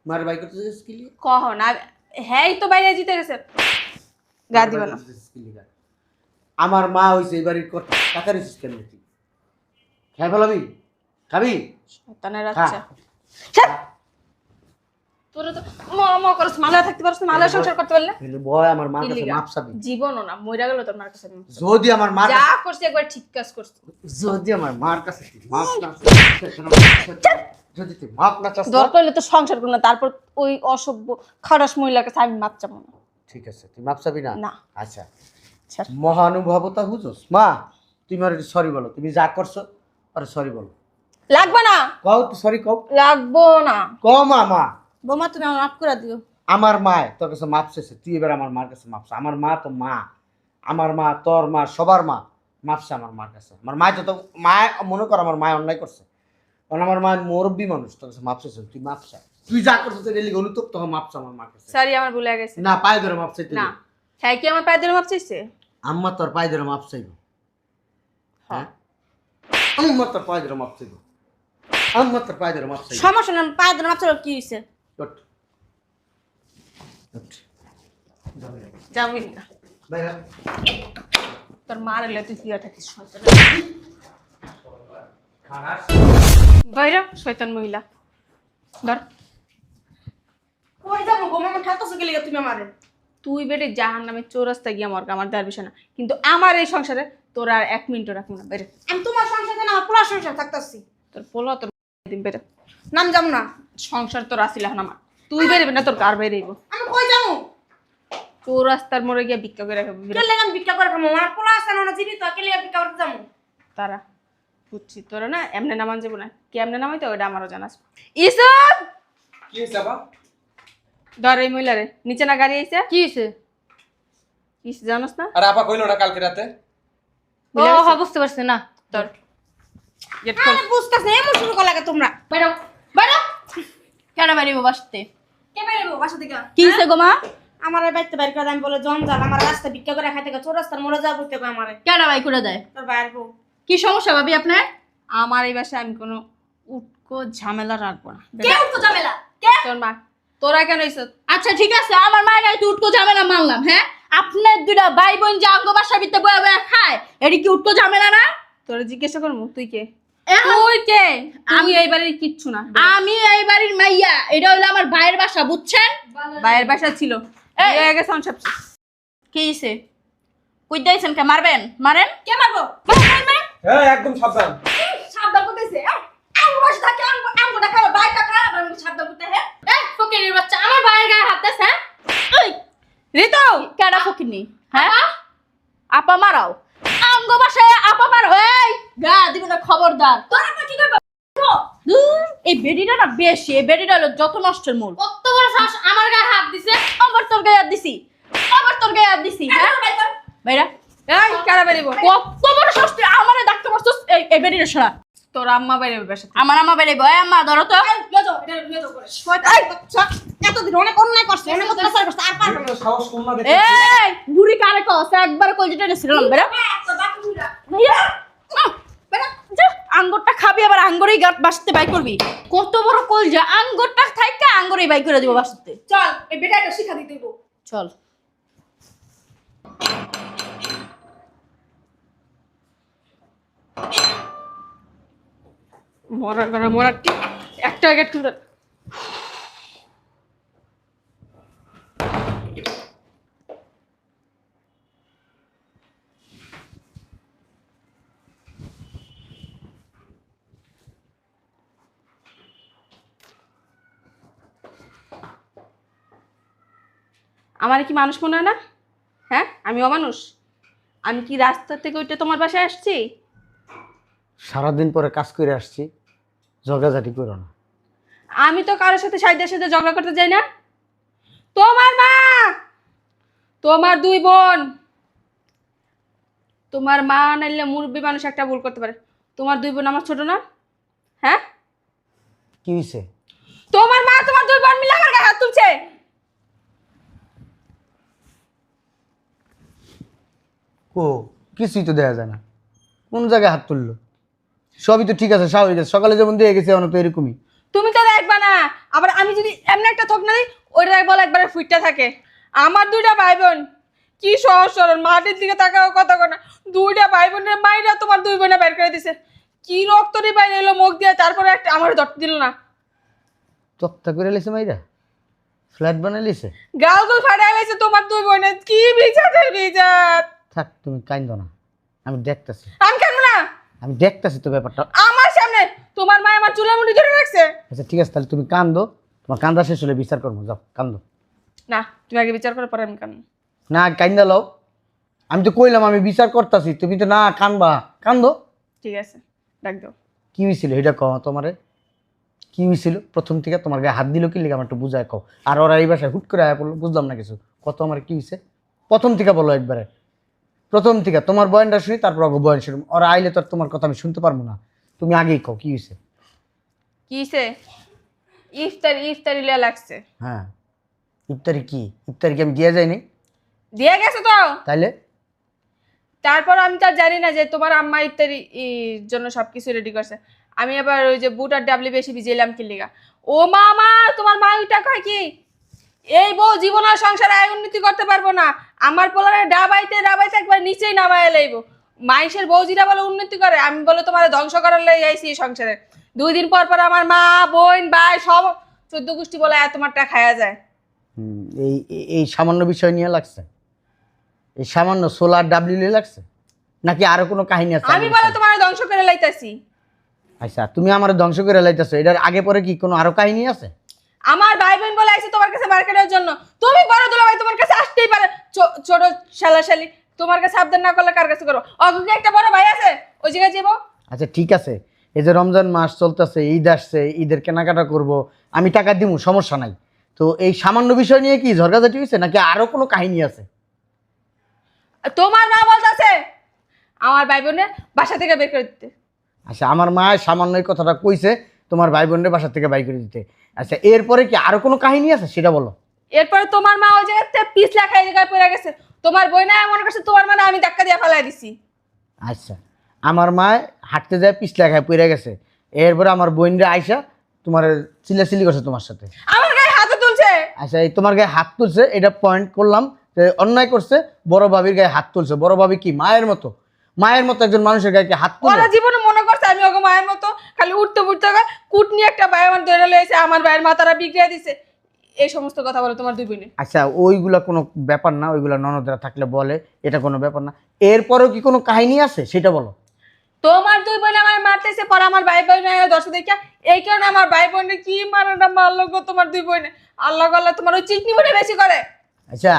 মার বাই করতে যাস কি লিগা? কহ না হ্যাঁ তো বাইরে জিতে গেছে গা দিবা না আমার মা হইছে এই বাড়ির টাকা রিসিস কেন তুই খাই ফেলাবি খাবি শয়তানের খা। বাচ্চা তোরা তো ম করছ মালা থাকতে পারছ না মালা সংসার করতে পারলে কিন্তু বয় আমার মার কি কাছে লিগা? মাপ চাবি জীবনও না মইরা গেল তোর মার কাছে আমি। যদি আমার মার যা করছিস একবার ঠিক কাজ করছিস যদি আমার মার কাছে তুই মাপ না যদি তুই মাপ না চাস না, দরকার হলে তো সংসার করো না তারপর ওই অসভ্য খারাস মহিলার কাছে আমি মাপ চাবো না ঠিক আছে তুই মাপ চাবি না না। আচ্ছা ছাড়। মহানুভবতা বুঝোস মা তুমি আর সরি বলো তুমি যা করছো আর সরি বলো লাগবে না কও তুই সরি কও লাগবো না ক মা বোমা তুমি আমার মাফ করে দিও আমার মা তোর কাছে মাপ চেয়েছে তুই এবার আমার মার কাছে মাপছে আমার মা তো মা আমার মা তোর মা সবার মা মাপছে আমার মার কাছে আমার মা তো মা মনে কর আমার মা অন্যায় করছে কারণ আমার মা মুরব্বী মানুষ তোর কাছে মাপ চেয়েছে তুই মাপছা তুই যা করছিস তুই রেলি অনুতপ্ত হয়ে মাপছ আমার মার কাছে সরি আমার ভুলে গেছে না পায়ে ধরে মাপ চাইতে না হ্যাঁ কি আমার পায়ে ধরে মাপ চাইছে আম্মা তোর পায়ে ধরে মাপ চাইব হ্যাঁ আম্মা তোর পায়ে ধরে মাপ চাইব আম্মা তোর পায়ে ধরে মাপ চাইব সমস্যা না পায়ে ধরে মাপ চাইলে কি হইছে ওঠ। ওঠ। যাবি না বাইরে। তোর মার এলে তুই কি থাকিস শয়তান খারাপ। বাইরা শয়তান মহিলা ধর কই যাবো গো মামা ঠাতছে গেলে তুমি আমারে তুই বেটে জাহান্নামে চৌরাস্তা গিয়া মরগ আমার দেওয়ার বিষয় না কিন্তু আমার এই সংসারে তোর আর 1 মিনিটও রাখবো না বেরে আমি তোমার সংসারে না পুরা সংসার থাকতাছি তোর পোলা তোর দিন বেরে নাম যাম না সংসার তোর আসিল এখন আমার তুই বেরোবি না তোর কার বেরেইব আমি কই যাবো চৌরাস্তার মোড়ে গিয়া ভিক্ষা করে রাখবি কেলে আমি ভিক্ষা করে খামো আমার পোলা আছে না জীবিত কেলে ভিক্ষা করতে যাবো তারা বুঝছি তোরা না এমনি নামান যাবো না কেমনে নামাই তো ওটা আমারও জানাস ইসব কি হইছে বাবা ধর এই মহিলারে নিচে না গাড়ি আইছে কি হয়েছে? কি জানোস না আর আপা কইলো না কালকে রাতে ও হ্যাঁ বুঝতে পারছি না। তোর গেট খোল আমি বুঝতাছি এমন শুরু করা লাগে তোমরা বাইরো বাইরো কেন বাইরিব বাসতে? কে বেরোবো বাসা থেকে কি হয়েছে গো মা? আমার বাড়িতে বাইর করে আমি বলে জঞ্জাল আমার রাস্তা ভিক্ষা করে খাইতে গেছে রাস্তার মোড়ে যাবো বলতে কয় আমারে কেন বাই করে দেয়? তোর বাইর বউ কি সমস্যা ভাবি আপনার? আমার এই বাসায় আমি কোনো উটকো ঝামেলা রাখবো না কে উঠতো ঝামেলা কে তোর মা তোরা কেন হইছ আচ্ছা ঠিক আছে আমার মায়ের গায়ে তো উঠকো ঝামেলা মানলাম, হ্যাঁ আপনার দুটা ভাই বোন যে অঙ্গ বাসার ভিতরে বয়ে বয়ে খায় এটি কি উঠকো ঝামেলা না? তোরা জিজ্ঞাসা করবো তুই কে এখন তুই কে আমি এই বাড়ির কিচ্ছু না আমি এই বাড়ির মাইয়া, এটা হলো আমার ভাইয়ের বাসা বুঝছেন? বাইরের বাসা ছিল এই। বিয়ে হয়ে গেছে এখন সব শেষ। কি হয়েছে? কই দিয়েছেন কে মারবেন? মারেন? কে মারবো হ্যাঁ একদম সাবধান সাবধান করতেছে আমি বসে থাকি আমি দেখা বাইক টাকা আমি সাবধান করতে হ্যাঁ এই ফকিরের বাচ্চা আমার ভাইয়ের গায়ে হাত দিয়েছে, হ্যাঁ? ওই ঋতু কেডা ফকিরনি, হ্যাঁ? আপা মারাও অঙ্গ বাসায় আপা মারো, এই গা দিবে না খবরদার। তোরা কি করবে ধুর, এই বেডিটা না বেশি, এই বেডিটা হলো যত নষ্টের মূল। কত বড় শ্বাস আমার গায়ে হাত দিছে আবার তোর গায়ে হাত দিছি, আবার তোর গায়ে হাত দিছি, হ্যাঁ? ভাইরা এই কারা বেরিব কত বড় ষষ্ঠী আমারে ডাক্তার মারছস, এই বেডিটা সরা। তোর আম্মা বাইরে বাসা আমার আম্মা বেড়ে বয় আম্মা ধরো তো। নিয়ে যাও করে এতদিন অনেক অন্যায় করছে অনেক অত্যাচার করছে আর পারবে না সাহস কম না দেখে এই বুড়ি কারে কস একবার কলজিটা নেছিলাম বেরা তো বাকি বুড়া ভাইয়া আঙ্গুরটা খাবি আবার আঙ্গুরেই গাট বাসতে বাই করবি, কত বড় কলজা আঙ্গুরটা থাইকা আঙ্গুরেই বাই করে দিব বাসতে। চল এই বেটাটা শিক্ষা দিতে দেবো চল মরা করা মরা একটা গেট খুলে আমার কি মানুষ মনে হয় না হ্যাঁ আমি অমানুষ আমি কি রাস্তা থেকে ওইটা তোমার বাসায় আসছি সারাদিন পরে কাজ করে আসছি ঝগড়াঝাটি করো না আমি তো কারোর সাথে সাইদের সাথে ঝগড়া করতে যাই না তোমার মা তোমার 2 বোন তোমার মা নাইলে মুরব্বী মানুষ একটা ভুল করতে পারে তোমার 2 বোন আমার ছোট না হ্যাঁ কি হয়েছে তোমার মা তোমার 2 বোন মিলে আমার গায়ে হাত তুলছে ও কিছুই তো দেয়া যায় না কোন জায়গায় হাত তুললো সবই তো ঠিক আছে স্বাভাবিক আছে সকালে যেমন দিয়ে গেছে এখন তো এরকমই তুমি তো দেখবা না আবার আমি যদি এমন একটা থোক না দিই ওইটা বলে একবারে ফুটটা থাকে। আমার দুইটা ভাই বোন কি সহজ সরল, মাটির দিকে তাকাও কথা না, দুইটা ভাই বোনের মাইরা তোমার দুই বোনে বের করে দিছে। কি রক্তরি বাইরে এলো মুখ দিয়ে, তারপরে একটা আমার ধরতে দিল না। তক্তা করে লেছে মাইরা, ফ্ল্যাট বানাই লেছে। গাল গাল ফাটাই লাইছে তোমার দুই বোনে। কি বিচারের বিচার। থাক তুমি কাইন্দো না, আমি দেখতেছি, আমি কেন না, আমি দেখতেছি তো ব্যাপারটা। আমার সামনে তোমার মা আমার চুলের মুঠি ধরে রাখছে। আচ্ছা ঠিক আছে, তাহলে তুমি কান্দো, তোমার কান্দা শেষ হলে বিচার করবো, যাও কান্দো। না তুমি আগে বিচার করে পরে আমি কেন। না কান্দা লও, আমি তো কইলাম আমি বিচার করতেছি, তুমি তো না কানবা, কান্দো। ঠিক আছে ডাক দাও। কি হয়েছিল এটা কও তোমারে, কি হয়েছিল প্রথম থেকে? তোমার গায়ে হাত দিল কি লিখে আমার একটু বুঝায় কও। আর ওরা এই বাসায় হুট করে আয়া পড়লো, বুঝলাম না কিছু। কত আমার কি হয়েছে প্রথম থেকে বলো একবারে, প্রথম থেকে তোমার বয়ানটা শুনি, তারপর ওকে বয়ান শুনি। ওরা আইলে তো আর তোমার কথা আমি শুনতে পারবো না, তুমি আগেই কও কি হয়েছে। কিসে ইফতারি লিয়া লাগছে। হ্যাঁ ইফতারি কি, ইফতারি কি আমি দিয়ে যাইনি? দিয়ে গেছে তো। তাইলে তারপর আমি তো আর জানি না যে তোমার আম্মা ইফতারি জন্য সবকিছু রেডি করছে। আমি আবার ওই যে বুট আর ডাবলি বেশি ভিজাইলাম কি লিগা। ও মামা তোমার মা ওইটা কয় কি, এই বউ জীবন আর সংসারে আয় উন্নতি করতে পারবো না, আমার পোলারে ডাবাইতে একবার নিচেই নামায় লাইব। মাইশের বউ জিরা বলে উন্নতি করে, আমি বলে তোমার ধ্বংস করার লাই আইছি এই সংসারে। 2 দিন পর পর আমার মা বোন ভাই সব 14 গোষ্ঠী বলে তোমারটা খায়া যায়। এই এই সামান্য বিষয় নিয়ে লাগছে, এই সামান্য সোলার ডাবলিউ লাগছে নাকি আরো কোনো কাহিনী আছে? আমি বলে তোমার ধ্বংস করে লাইতাছি। আচ্ছা তুমি আমার ধ্বংস করে লাইতেছো, এটার আগে পরে কি কোনো আরো কাহিনী আছে? আমার ভাই বোন বলে আইছে তোমার কাছে মার্কেটের জন্য, তুমি বড় দুলা ভাই তোমার কাছে আসতেই পারে। ছোট শালাশালি তোমার কাছে আবদার না করলে কার কাছে করবো? অগ্নি একটা বড় ভাই আছে, ওই জায়গায় যাবো। আচ্ছা ঠিক আছে, এই যে রমজান মাস চলতেছে, ঈদ আসছে, ঈদের কেনাকাটা করব, আমি টাকা দিব, সমস্যা নাই। তো এই সামান্য বিষয় নিয়ে কি ঝরঝাঝাটি হয়েছে নাকি আরো কোনো কাহিনী আছে? তোমার মা বলতেছে আমার ভাই বোনের বাসা থেকে বের করে দিতে। আচ্ছা আমার মা সামান্য এই কথাটা কইছে তোমার ভাই বোনের বাসা থেকে বাইর করে দিতে। আচ্ছা এরপরে কি আরো কোনো কাহিনী আছে সেটা বলো। এরপরে তোমার মা ওই জায়গাতে পিছ লেখা এই জায়গায় পড়ে গেছে, তোমার বই না মনে করছে তোমার মানে আমি ধাক্কা দিয়ে ফেলাই দিছি। আচ্ছা আমার মা হাঁটতে যায় পিছলা খায় পড়ে গেছে, এরপরে আমার বোনরা আইসা তোমার চিল্লাচিল্লি করছে তোমার সাথে। আমার গায়ে হাতে তুলছে। আচ্ছা এই তোমার গায়ে হাত তুলছে, এটা পয়েন্ট করলাম যে অন্যায় করছে, বড় ভাবির গায়ে হাত তুলছে। বড় ভাবি কি মায়ের মতো, মায়ের মতো একজন মানুষের গায়ে কি হাত তুলে? ওরা জীবনে মনে করছে আমি ওকে মায়ের মতো, খালি উঠতে উঠতে কুটনি একটা ভাই আমার ধরে লয়েছে, আমার ভাইয়ের মাথারা বিগড়ে দিছে, এই সমস্ত কথা বলে তোমার দুই বোনে। আচ্ছা ওইগুলা কোনো ব্যাপার না, ওইগুলা ননদরা থাকলে বলে, এটা কোনো ব্যাপার না। এরপরেও কি কোনো কাহিনী আছে সেটা বলো। তোমার দুই বোন আমার মারতেছে, পরে আমার ভাই বোন দর্শক দেখা, এই কারণে আমার ভাই বোনে কি মারাটা মারলো গো তোমার দুই বোনে। আল্লাহ আল্লাহ তোমার ওই চিকনি বোনে বেশি করে। আচ্ছা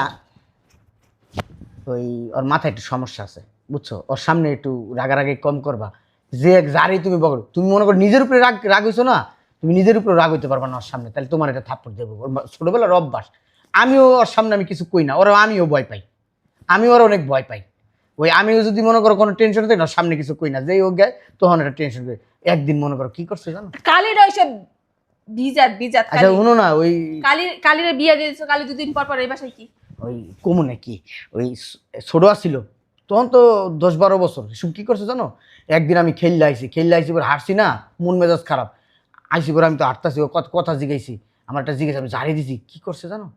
ওই ওর মাথায় একটু সমস্যা আছে বুঝছো, ওর সামনে একটু রাগারাগি কম করবা। যে যারই তুমি বলো, তুমি মনে করো নিজের উপরে রাগ হইছো না, তুমি নিজের উপরে রাগ হইতে পারবা না ওর সামনে, তাহলে তোমার এটা থাপ্পড় দেবো। ওর ছোটবেলার অভ্যাস, আমিও ওর সামনে আমি কিছু কই না, ওরা আমিও ভয় পাই, আমি ওর অনেক ভয় পাই। ওই আমিও যদি মনে করো কোনো টেনশন হতে না, ওর সামনে কিছু কই না, যেই ও গায়ে তখন একটা টেনশন করে। একদিন মনে করো কি করছে জানো, কালির ওইসব বিজাত আচ্ছা শুনো না, ওই কালিরে বিয়ে দিয়েছো, কালি 2 দিন পর পর এই বাসায় কি ওই কমুনে কি ওই ছোট আসছিল তখন তো 10-12 বছর, এসব কি করছে জানো, একদিন আমি খেললে আইসি পরে হারছি না, মন মেজাজ খারাপ, আইসি পরে আমি তো হাঁটতাছি, ও কথা জিগাইছি, আমার একটা জিজ্ঞেস আমি ঝাড়ি দিছি, কি করছে জানো,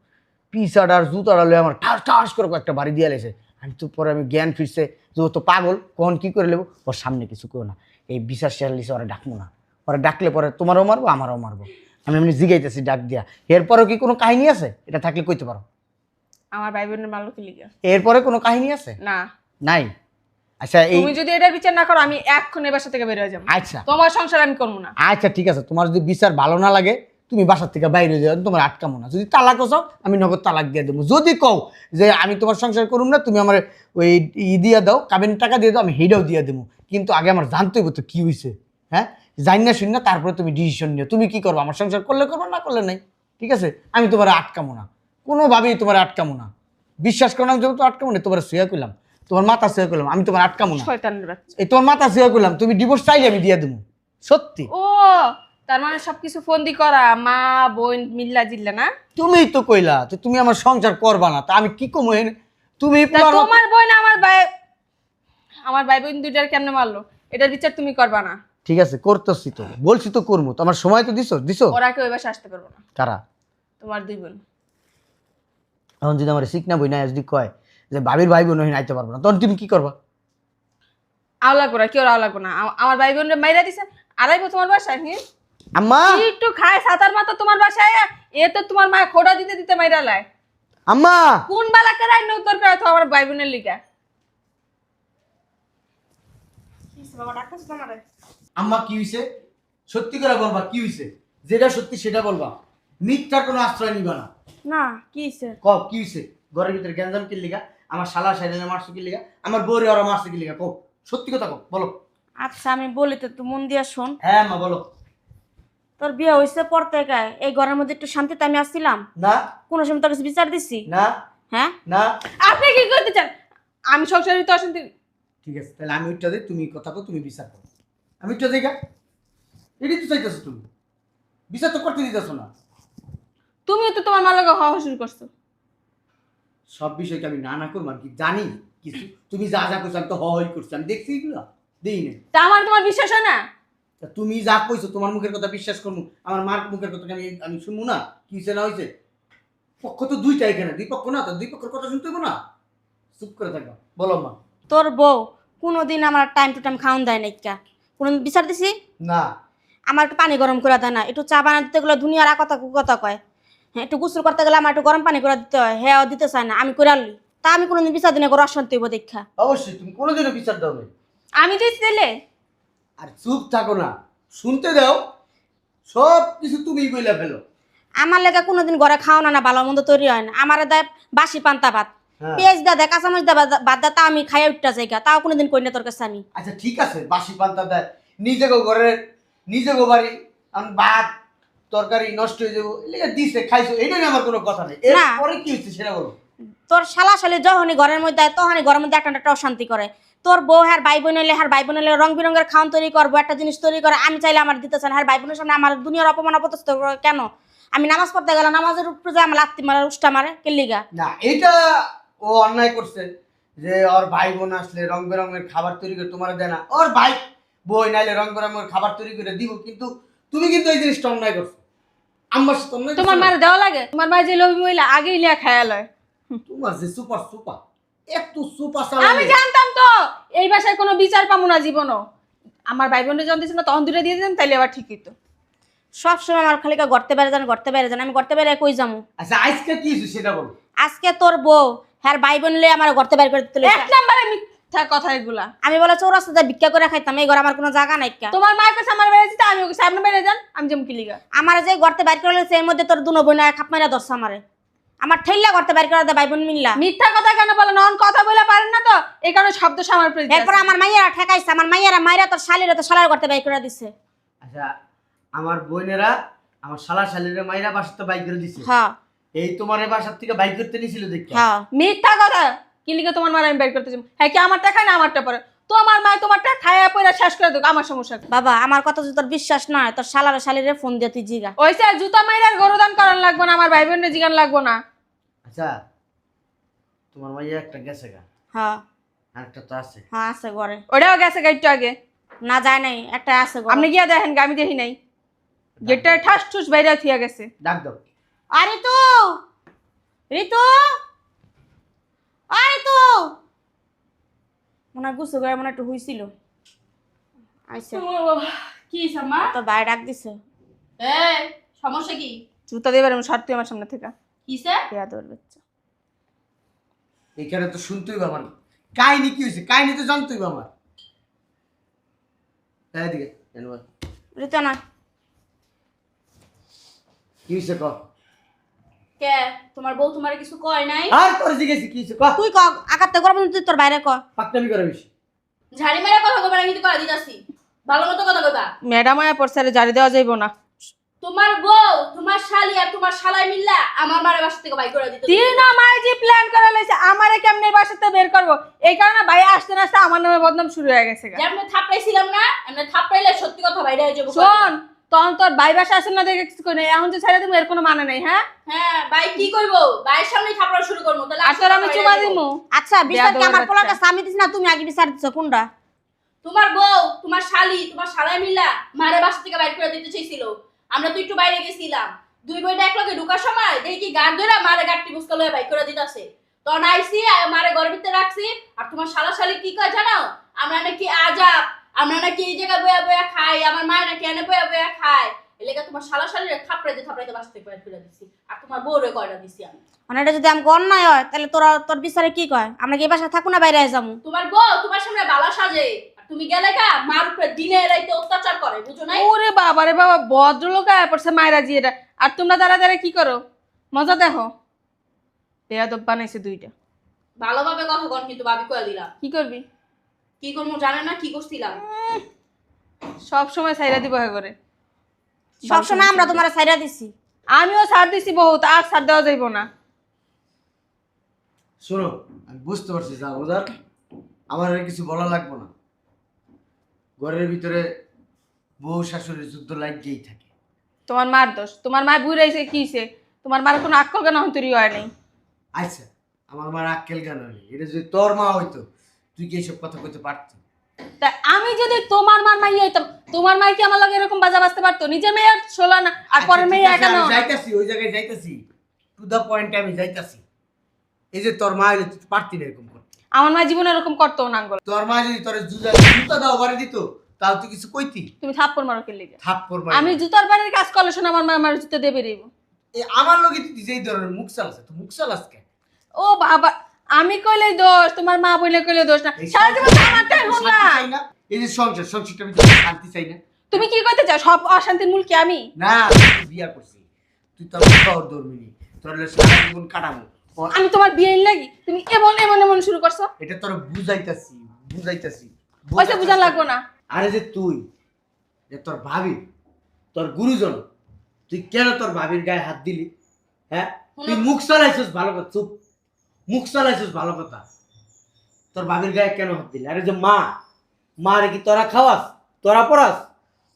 পিসাটা আর জুতাটা লয়ে আমার ঠাস করে একটা বাড়ি দিয়ে লেছে। আমি তো পরে আমি জ্ঞান ফিরছে যে ও তো পাগল, কখন কি করে নেবো, ওর সামনে কিছু করো না, এই বিশ্বাস শেয়ার লিছে ওরা ডাকবো না, ওরা ডাকলে পরে তোমারও মারবো আমারও মারবো। আমি এমনি জিগাইতেছি ডাক দিয়া। এরপরেও কি কোনো কাহিনী আছে, এটা থাকলে কইতে পারো। আমার ভাই বোনের মারলো কি লিগা? এরপরে কোনো কাহিনী আছে? না নাই। আচ্ছা এই তুমি যদি এটার বিচার না করো আমি এক্ষুনি বাসা থেকে বের হয়ে যাবো। আচ্ছা তোমার সংসার আমি করবো না। আচ্ছা ঠিক আছে, তোমার যদি বিচার ভালো না লাগে তুমি বাসার থেকে বাইরে যাও, তোমার আটকামো না। যদি তালাকও চাও আমি নগদ তালাক দিয়ে দেবো। যদি কও যে আমি তোমার সংসার করুম না, তুমি আমার ওই দিয়ে দাও, কাবিনের টাকা দিয়ে দাও, আমি হেডাও দিয়ে দেবো, কিন্তু আগে আমার জানতে হইব তো কি হয়েছে। হ্যাঁ জানি না শুনি না, তারপরে তুমি ডিসিশন নিও, তুমি কি করবো, আমার সংসার করলে করবো, না করলে নাই। ঠিক আছে আমি তোমার আটকামো না, কোনোভাবেই তোমার আটকামো না, বিশ্বাস করো না, আমি তো আটকামো না। তোমার শুয়ে করলাম, তোমার মাথা শুয়ে করলাম, আমি তোমার আটকামো না। শয়তানের বাচ্চা। এই তোমার মাথা শুয়ে করলাম, তুমি ডিভোর্স চাইলে আমি দিয়ে দেবো, সত্যি। ও তার মানে সবকিছু ফোন দি করা, মা বোন মিল্লা জিল্লা না? তুমিই তো কইলা তো তুমি আমার সংসার করবা না, তা আমি কি কমো? তুমি তা তোমার বোন আমার ভাই বোন দুইটার কেমনে মারলো এটার বিচার তুমি করবা না? ঠিক আছে করতেছি তো, বলছি তো করবো, তো আমার সময় তো দিছো ওরা কেউ এবার আসতে পারবো না, কারা? তোমার 2 বোন। এখন যদি আমার শিখ না বই না যদি কয় যে ভাবির ভাই বোন হয়ে আইতে পারবো না, তখন তুমি কি করবা? আও লাগবো না, কেউ আও লাগবো না। আমার ভাই বোনের মাইরা দিছে, আড়াইবো তোমার বাসায়। আম্মা কি একটু খায় সাতার মাথা তোমার বাসায়, এ তো তোমার মা খোটা দিতে দিতে মাইরা লাই। আম্মা কোন বালা কেরাই উত্তর করে তো আমার ভাই বোনের লিগা। বাবা ডাক্তার আমারে আম্মা কি হইছে সত্যি করে বলবা, কি হইছে? যেটা সত্যি সেটা বলবা, মিথ্যার কোনো আশ্রয় নিবা না। না কি হইছে কি হইছে? ঘরের ভিতরে গ্যাঞ্জাম কি লিগা? আমার শালা শাইলে মারছে কি লিগা? আমার বউরে ওরা মারছে কি লিগা? সত্যি কথা বলো। আচ্ছা আমি বলি তো তুই মন দিয়া শোন। হ্যাঁ আম্মা বলো। তোর বিয়ে হইছে পর থেকে এই ঘরের মধ্যে একটু শান্তিতে আমি আসছিলাম? না কোনো সময় তোর কাছে বিচার দিছি? না হ্যাঁ না। আপনি কি করতে চান? আমি সংসারে তো অশান্তি। ঠিক আছে তাহলে আমি উঠটা দিই, তুমি কথা তুমি বিচার করো। আমি উঠটা দিই গা, এটাই তো চাইতেছো তুমি, বিচার তো করতে দিতেছো না। তুমিও তো তোমার মার লগে হওয়া শুরু করছো। সব বিষয়কে আমি না করবো আর কি জানি কিছু, তুমি যা যা করছো আমি তো হই করছি, আমি দেখছি এগুলো দেই না। তা আমার তোমার বিশ্বাস হয় না? তা তুমি যা কইছো তোমার মুখের কথা বিশ্বাস করবো, আমার মার মুখের কথা আমি আমি শুনবো না? কি হয়েছে না হয়েছে? পক্ষ তো দুইটা এখানে, দুই পক্ষ না, তো দুই পক্ষের কথা শুনতে হবো না? চুপ করে থাকবা, বলো মা। তোর বউ কোনোদিন আমার টাইম টু টাইম খাওয়ান দেয় নাইকা? কোনোদিন বিচার দিছি? না আমার একটু পানি গরম করে দেয় না, একটু চা বানা দিতে গেলে দুনিয়ার কথা কথা কয়। হ্যাঁ একটু গোসল করতে গেলে আমার একটু গরম পানি করে দিতে হয়, হ্যাঁ দিতে চায় না, আমি করে আনলি তা আমি কোনোদিন বিচার দিনে করে অশান্তি হইব দেখা। অবশ্যই তুমি কোনোদিনও বিচার দাও না। আমি দিয়েছি দিলে আর চুপ থাকো না, শুনতে দাও, সব কিছু তুমি বইলা ফেলো। আমার লেগে কোনোদিন ঘরে খাওয়ানো না ভালো মন্দ তৈরি হয় না, আমার দেয় বাসি পান্তা ভাত, হ্যাঁ। পেঁয়াজ দা দেয় কাঁচামচ দা বাদ দা, তা আমি খাইয়া উঠটা জায়গা, তাও কোনোদিন কই না তোর কাছে আমি। আচ্ছা ঠিক আছে, বাসি পান্তা দেয়, নিজেকে ঘরের নিজেকে বাড়ি আমি ভাত তরকারি নষ্ট হয়ে যাবো এলাকা দিছে খাইছো, এটা নিয়ে আমার কোনো কথা নেই। না। এরপরে কি হচ্ছে সেটা বলো। তোর শালা শালি যখনই ঘরের মধ্যে আয় তখনই ঘরের মধ্যে একটা অশান্তি করে। তোর বউ হ্যার ভাই বোন এলে হ্যার ভাই বোন এলে রং বিরঙের খাওয়ান তৈরি করবো, একটা জিনিস তৈরি করে আমি চাইলে আমার দিতে চান, হ্যার ভাই বোনের সামনে আমার দুনিয়ার অপমান অপদস্থ করে কেন? আমি নামাজ পড়তে গেলে নামাজের উপরে যে আমার লাত্তি মারে উষ্টা মারে কেলিগা? না এটা ও অন্যায় করছে যে ওর ভাই বোন আসলে রং বেরঙের খাবার তৈরি করে তোমার দেয় না, ওর ভাই বই নাইলে রং বেরঙের খাবার তৈরি করে দিব, কিন্তু তুমি কিন্তু এই জিনিসটা অন্যায় করছো। আমার সাথে অন্যায় তোমার করছো না? মার দেওয়া লাগে? তোমার মা যে লোভী মহিলা আগেই লিয়া খায়া লয়। তোমার যে সুপার সুপার একটু সুপার আমি জানতাম তো এই বাসায় কোনো বিচার পাবো না জীবনও। আমার ভাই বোনের যখন দিয়েছিল তখন দূরে দিয়ে দিতেন, তাইলে আবার ঠিকই তো। সবসময় আমার খালি গড়তে বেড়ে যান গড়তে বেড়ে যান, আমি গড়তে বেড়ে কই যাবো? আচ্ছা আজকে কি হয়েছে সেটা বলো। আজকে তোর বউ হ্যার ভাই বোন লে আমার গড়তে বের করে দিতে লইছে। এক নম্বরে মিথ্যা কথা এগুলা। আমি বলে চৌরাস্তাতে ভিক্ষা করে খাইতাম, এই ঘরে আমার কোনো জায়গা নাই কা? তোমার মায়ের কাছে আমার বেড়ে যেতে, আমি ওকে সামনে বেড়ে যান, আমি যেমন কি লিগা। আমার যে গড়তে বাইর করে লইছে এর মধ্যে তোর দুনো বোন খাপ মাইরা ধরছে আমারে, আমার ঠেললা গড়তে বাইর করে দে ভাই বোন মিল্লা। মিথ্যা কথা কেন বলেন? নন কথা বলে পারেন না তো, এই কারণে শব্দ সামার প্রয়োজন। এরপর আমার মাইয়ারা ঠেকাইছে, আমার মাইয়ারা মাইরা তোর শালিরে তো শালার গড়তে বাইর করে দিছে। আচ্ছা আমার বোনেরা আমার শালা শালিরে মাইরা বাসাতে বাইক করে দিছে, হ্যাঁ এই তোমার এই বাসার থেকে বাইক করতে নিছিল দেখতে। হ্যাঁ মিথ্যা কথা কি লিগা তোমার মার আমি বের করতে চাই? হ্যাঁ কি আমারটা খায় না আমারটা পরে? তোমার মা তোমারটা খায়া পয়রা শেষ করে দেখ, আমার সমস্যা কি? বাবা আমার কথা যদি তোর বিশ্বাস না হয় তোর শালারে শালিরে ফোন দিয়ে তুই জিগা। ওইসে জুতা মাইরার গরুদান করার লাগবো না, আমার ভাই বোনের জিগান লাগবো না। আচ্ছা তোমার মাইয়া একটা গেছে গা, হ্যাঁ আর একটা তো আছে। হ্যাঁ আছে ঘরে। ওটাও গেছে গাইটটা আগে। না যায় নাই, একটা আছে ঘরে। আপনি গিয়া দেখেন, আমি দেখি নাই। গেটটা ঠাস ঠুস বাইরে থিয়া গেছে। ডাক দাও। আরে তো ঋতু, আরে তো মনে হয় গুছো করে মনে হয় একটু হইছিল। আইছে কি সামা? তো ভাই ডাক দিছে। এই সমস্যা কি? জুতা দেবার আমি সরতে আমার সামনে থেকে। কিসে? দেয়া দেওয়ার বাচ্চা। এখানে তো শুনতেই বা আমার কাহিনী কি হয়েছে, কাহিনী তো জানতেই বা আমার। এদিকে জানবা ঋতু না কি হয়েছে ক। কে তোমার বউ তোমার কিছু কয় নাই? আর তোর জিজ্ঞেস কি হয়েছে ক। তুই ক আকাতে করব তুই তোর বাইরে ক। পাকনামি করে বেশি। ঝাড়ি মেরে কথা কইবা না, কিন্তু করা দিতাছি। ভালো মতো কথা কইবা। ম্যাডাম আয়া পড়ছে, জারি দেওয়া যাইব না। তোমার বউ তোমার শালি আর তোমার শালাই মিল্লা আমার মারে বাসা থেকে বাই করে দিতে। তিন মাই যে প্ল্যান করা লইছে আমারে কেমনে বাসাতে বের করব, এই কারণে ভাই আসতে না আসতে আমার নামে বদনাম শুরু হয়ে গেছে। যেমন থাপড়াইছিলাম না, এমনি থাপড়াইলে সত্যি কথা বাইরে হয়ে যাবো। শোন, তখন তোর ভাই বাসা আসেন না দেখে কিছু কই নাই, এখন যে ছেড়ে দেবো এর কোনো মানে নেই। হ্যাঁ হ্যাঁ ভাই কি করবো, ভাইয়ের সামনে থাপড়া শুরু করবো, তাহলে আর তোর আমি চুমা দিমু। আচ্ছা বিচার কি বেয়াদবের আমার পোলার বাচ্চা। কাছে আমি দিছি না তুমি আগে বিচার দিছো কোনটা? তোমার বউ তোমার শালি তোমার শালাই মিলা মারে বাসা থেকে বাইর করে দিতে চাইছিল। আমরা তো একটু বাইরে গেছিলাম, দুই বইটা এক লগে ঢুকার সময় দেখি গাড় ধরে মারে গাড়টি বুসকা লয়ে বাইর করে দিতেছে। তখন আইসি মারে ঘরের ভিতরে রাখছি। আর তোমার শালা শালি কি কয় জানো? আমরা নাকি আজাব, আমরা নাকি এই জায়গায় বয়া বয়া খাই, আমার মায়ের নাকি এনে বয়া বয়া খায়। এলাকা তোমার শালা শালিরে থাপড়াইতে বাসা থেকে বাইর করে দিছি। আর তোমার বউরে কয়টা দিছি আমি। মানে এটা যদি আমাকে অন্যায় হয় তাহলে তোর বিচারে কি কয়? আমরা কি এই বাসায় থাকবো না বাইরে যাবো? তোমার বউ তোমার সামনে বালা সাজে, আর তুমি গেলে কা মার উপরে দিনে রাইতে অত্যাচার করে, বুঝো নাই? ওরে বাবা রে বাবা, ভদ্রলোক আয়া পড়ছে মায়েরা জিয়েরা, আর তোমরা দাঁড়া দাঁড়া কি করো? মজা দেখো। বেয়াদব বানাইছে দুইটা। ভালোভাবে কথা কন, কিন্তু ভাবি কয়ে দিলাম। কি করবি? কি করবো জানে না, কি করছিলাম? সব সময় ছাইরা দিব হয়ে করে। সবসময় আমরা তোমার সাইরা দিছি। আমিও ছাড় দিছি বহুত, আর ছাড় দেওয়া যাইব না। শোনো, আমি বুঝতে পারছি যা ওদার, আমার আর কিছু বলা লাগবে না। ঘরের ভিতরে বউ শাশুড়ির যুদ্ধ লাগিয়েই থাকে। তোমার মার দোষ, তোমার মা বুড়াইছে কিছে, তোমার মার কোনো আক্কল কেন তৈরি হয় নাই। আচ্ছা, আমার মার আক্কেল কেন হয়নি? এটা যদি তোর মা হইতো তুই কি এইসব কথা কইতে পারতি? তা আমি যদি তোমার মার মাই হইতাম, তোমার মাই কি আমার লগে এরকম বাজা বাজতে পারতো? নিজের মেয়ে শোলা না, আর পরের মেয়ে কেন? যাইতাছি, ওই জায়গায় যাইতাছি, টু দা পয়েন্টে আমি যাইতাছি। এই যে তোর মা হইলে তুই পারতি না এরকম করতে। আমার মা জীবনে এরকম করতো না। আঙ্গল তোর মা যদি তোর জুতা দাও বাড়ি দিত, তাও তুই কিছু কইতি? তুমি থাপ্পড় মারো কে লিগে? থাপ্পড় মারি। আমি জুতার বাড়ির কাজ করলে শোনা আমার মা আমার জুতা দেবে রেব। এই আমার লগে তুই যেই ধরনের মুখ চালাস, তুই মুখ চালাস কেন? ও বাবা, আমি কইলে দোষ, তোমার মা বইলে কইলে দোষ না। সারা জীবন তো আমারটাই হল না। চাই না এই যে সংসারটা আমি শান্তি চাই না। তুমি কি কইতে চাও? সব অশান্তির মূল কি আমি? না, তুই বিয়া করছিস, তুই তো আমার ধর্মিনী, তোর সারা জীবন কাটাবো। আমি তোমার বিয়ে লাগি, তুমি এমন এমন এমন শুরু করছো। এটা তোর বুঝাইতাছি। ওইসব বুঝা লাগবো না। আরে যে তুই, যে তোর ভাবি, তোর গুরুজন, তুই কেন তোর ভাবির গায়ে হাত দিলি? হ্যাঁ, তুই মুখ চালাইছিস ভালো কথা, চুপ, মুখ চালাইছিস ভালো কথা, তোর ভাবির গায়ে কেন হাত দিলি? আরে যে মা রে কি তোরা খাওয়াস, তোরা পড়াস?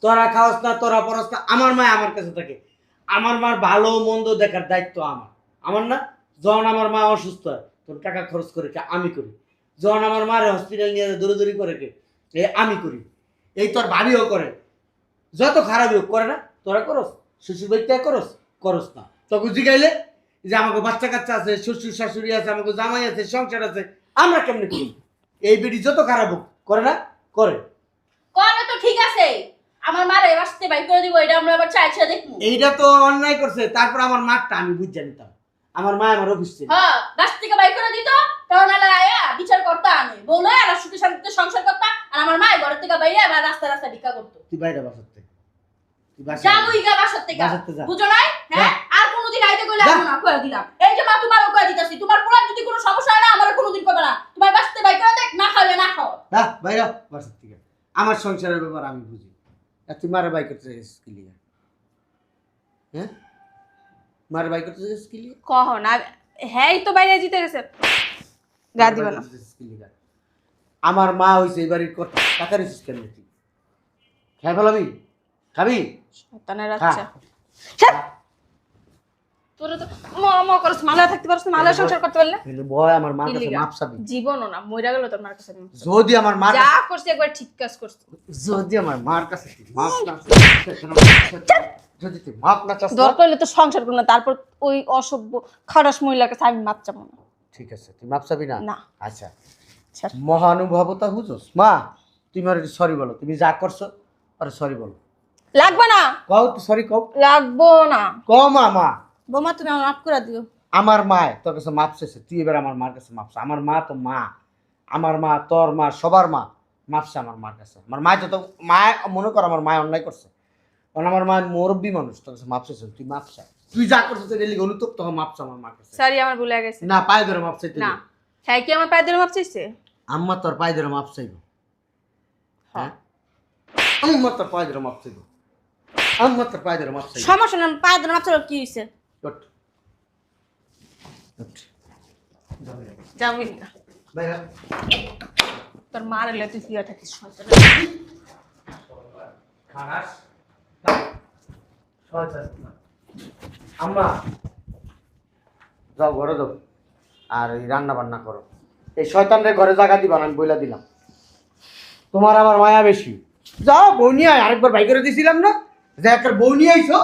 তোরা খাওয়াস না, তোরা পড়াস না, আমার মা আমার কাছে থাকে। আমার মার ভালো মন্দ দেখার দায়িত্ব আমার না। যখন আমার মা অসুস্থ হয়, তোর টাকা খরচ করে কে? আমি করি। যখন আমার মারে হসপিটাল নিয়ে দৌড়াদৌড়ি করে কে? আমি করি। এই তোর ভাবিও করে, যত খারাপ হোক করে না? তোরা করস? শ্বশুর বাড়িতে করস না? তখন জিগাইলে যে আমাকে বাচ্চা কাচ্চা আছে, শ্বশুর শাশুড়ি আছে, আমাকে জামাই আছে, সংসার আছে, আমরা কেমনে করি? এই বেটি যত খারাপ হোক করে না? করে। কবে তো ঠিক আছে, আমার মারে বাসতে বাইর করে দিব, এটা আমরা আবার চাইছে দেখবো। এইটা তো অন্যায় করছে। তারপর আমার মারটা আমি বুঝে নিতাম। আমার মা আমার অফিস ছিল। হ্যাঁ, বাস থেকে বাইর করে দিত, তখন আলা আয়া বিচার করতে আনে বলে, আর সুখে শান্তিতে সংসার করতা। আর আমার মা ঘর থেকে বাইরে আবার রাস্তা ভিক্ষা করতো। তুই বাইরে বাসাতে, তুই যাবই গা বাসার থেকে, বাসাতে যা। বুঝো নাই? হ্যাঁ, আর কোনোদিন আইতে কইলে যা। আমি না কইয়া দিলাম। এই যে মা তোমারও কইয়া দিতাছি, তোমার পোলার যদি কোনো সমস্যা হয় না, আমারও কোনোদিন কইবে না। তোমার বাসতে বাইর করে দেখ, না খাইলে না খাও। যা বাইরে বাসার থেকে। আমার সংসারের ব্যাপার আমি বুঝি। আর তুই মারে বাই করতে চাইছিস কি লিগা? হ্যাঁ, মারে বাই করতে চাইছিস কি লিগা? কহ না, হ্যাঁ তো বাইরে জিতে গেছে, গা দিবা না। আমার মা হইছে এই বাড়ির কথা, টাকা রেছিস কেন তুই? খাই ফেলাবি? খাবি? শয়তানের বাচ্চা। ছাড়। তোরা তো ম করছ, মালয়া থাকতে পারছ না, মালয়া সংসার করতে পারলে? কিন্তু ভয় আমার মার কি কাছে লিগা? মাপ চাবি। জীবনও না, মইরা গেল তোর মার কাছে। যদি আমার মার যা কাছে, করছি একবার ঠিক কাজ করছি। যদি আমার মার কাছে তুই মাপ না যদি তুই মাপ না চাস না, দরকার হলে তো সংসার করো না, তারপর ওই অসভ্য খারাস মহিলার কাছে আমি মাপ চাবো না। ঠিক আছে, তুই মাপ চাবি না? না। আচ্ছা, ছাড়। মহানুভবতা বুঝোস? মা, তুমি আর সরি বলো, তুমি যা করছো আর সরি বলো। লাগবে না, কও তুই সরি কও। লাগবো না। ক মা, বৌমা তুমি আমার মাফ করে দিও। আমার মা তোর কাছে মাপ চাইছে, তুই এবার আমার মার কাছে মাপ চা। আমার মা তো মা, আমার মা, তোর মা, সবার মা মাপছে আমার মার কাছে। আমার মা যত মা মনে কর আমার মা অন্যায় করছে, কারণ আমার মা মুরব্বী মানুষ, তোর কাছে মাপ চাইছে, তুই মাপ চা। তুই যা করছিস রেলি অনুতপ্ত তখন মাপ চা আমার মার কাছে। সরি, আমার ভুলে গেছে। না, পায়ে ধরে মাপ চাইতে না, হবে। হ্যাঁ কি আমার পায়ে ধরে মাপ চাইছে? আম্মা তোর পায়ে ধরে মাপ চাইব। হ্যাঁ, আম্মা তোর পায়ে ধরে মাপ চাইব। আম্মা তোর পায়ে ধরে মাপ চাইব। সমস্যা না, পায়ে ধরে মাপ চাইলে কি হয়েছে? ওঠ। ওঠ। যাবি না, বাইরে। তোর মার এলে তুই ফিরে থাকিস। শয়তান। খারাস। আম্মা যাও ঘরে যাও, আর এই রান্না বান্না করো। এই শয়তানরে ঘরে জায়গা দিবা না, আমি বইলা দিলাম। তোমার আমার মায়া বেশি। যাও বউ নিয়ে আয়, আরেকবার বাই করে দিয়েছিলাম না, যে একবার বউ নিয়ে আইছো